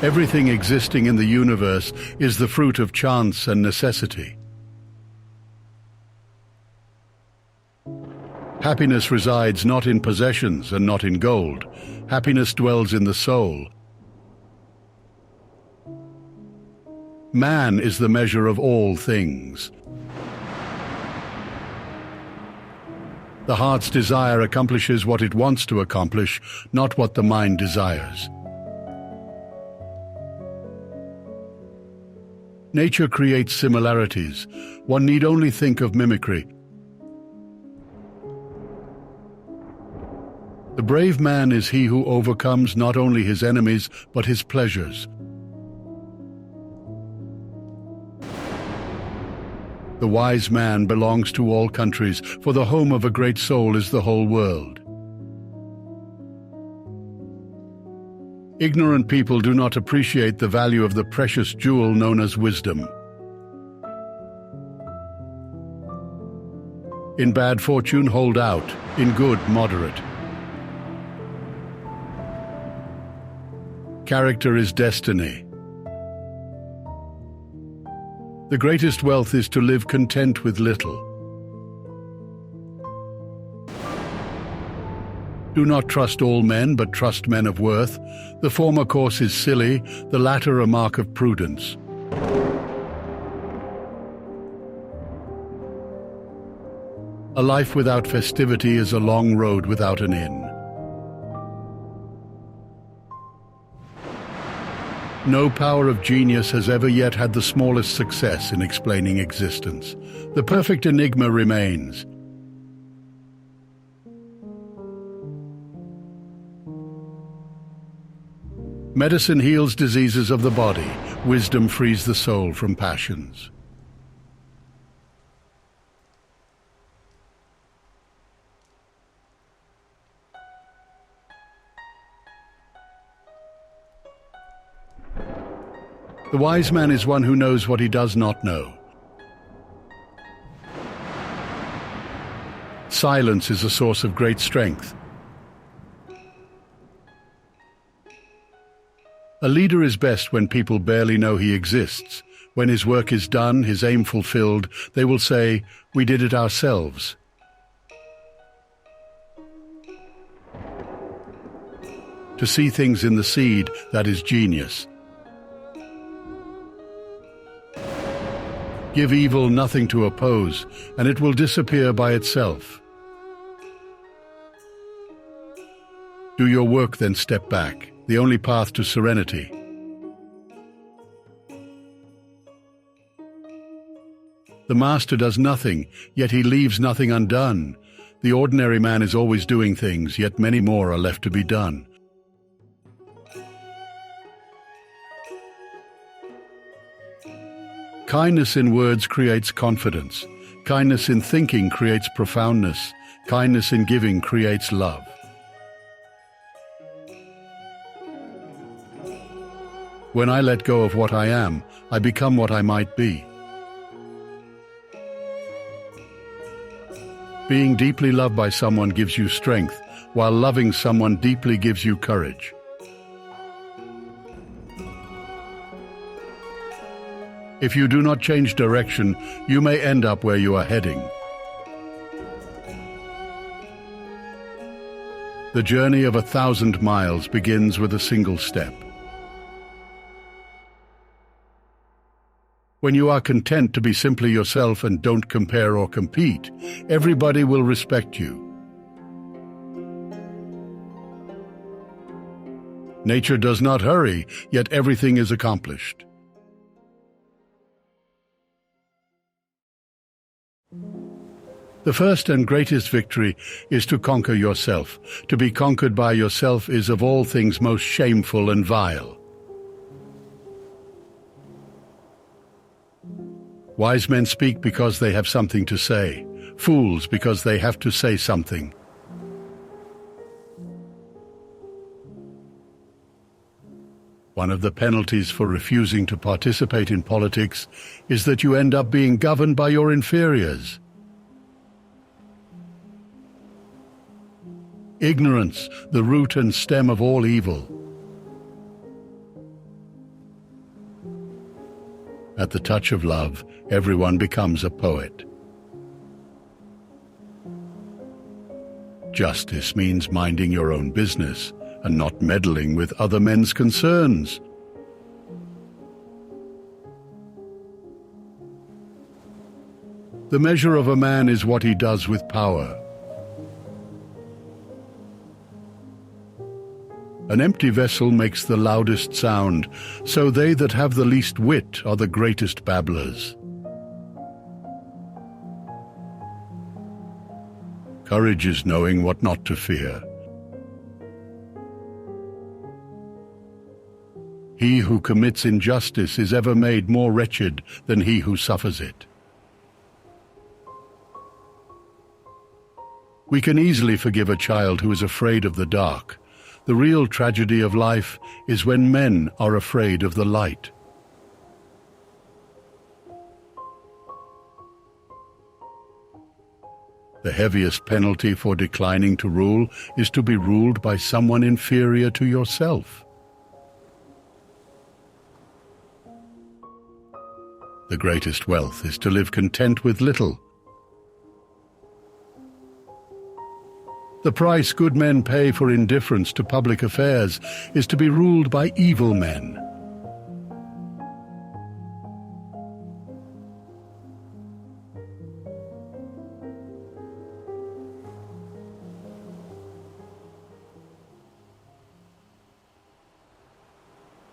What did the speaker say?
Everything existing in the universe is the fruit of chance and necessity. Happiness resides not in possessions and not in gold. Happiness dwells in the soul. Man is the measure of all things. The heart's desire accomplishes what it wants to accomplish, not what the mind desires. Nature creates similarities. One need only think of mimicry. The brave man is he who overcomes not only his enemies, but his pleasures. The wise man belongs to all countries, for the home of a great soul is the whole world. Ignorant people do not appreciate the value of the precious jewel known as wisdom. In bad fortune, hold out. In good, moderate. Character is destiny. The greatest wealth is to live content with little. Do not trust all men, but trust men of worth. The former course is silly, the latter a mark of prudence. A life without festivity is a long road without an inn. No power of genius has ever yet had the smallest success in explaining existence. The perfect enigma remains. Medicine heals diseases of the body. Wisdom frees the soul from passions. The wise man is one who knows what he does not know. Silence is a source of great strength. A leader is best when people barely know he exists. When his work is done, his aim fulfilled, they will say, "We did it ourselves." To see things in the seed, that is genius. Give evil nothing to oppose, and it will disappear by itself. Do your work, then step back, the only path to serenity. The master does nothing, yet he leaves nothing undone. The ordinary man is always doing things, yet many more are left to be done. Kindness in words creates confidence. Kindness in thinking creates profoundness. Kindness in giving creates love. When I let go of what I am, I become what I might be. Being deeply loved by someone gives you strength, while loving someone deeply gives you courage. If you do not change direction, you may end up where you are heading. The journey of 1,000 miles begins with a single step. When you are content to be simply yourself and don't compare or compete, everybody will respect you. Nature does not hurry, yet everything is accomplished. The first and greatest victory is to conquer yourself. To be conquered by yourself is of all things most shameful and vile. Wise men speak because they have something to say. Fools because they have to say something. One of the penalties for refusing to participate in politics is that you end up being governed by your inferiors. Ignorance, the root and stem of all evil. At the touch of love, everyone becomes a poet. Justice means minding your own business and not meddling with other men's concerns. The measure of a man is what he does with power. An empty vessel makes the loudest sound, so they that have the least wit are the greatest babblers. Courage is knowing what not to fear. He who commits injustice is ever made more wretched than he who suffers it. We can easily forgive a child who is afraid of the dark. The real tragedy of life is when men are afraid of the light. The heaviest penalty for declining to rule is to be ruled by someone inferior to yourself. The greatest wealth is to live content with little. The price good men pay for indifference to public affairs is to be ruled by evil men.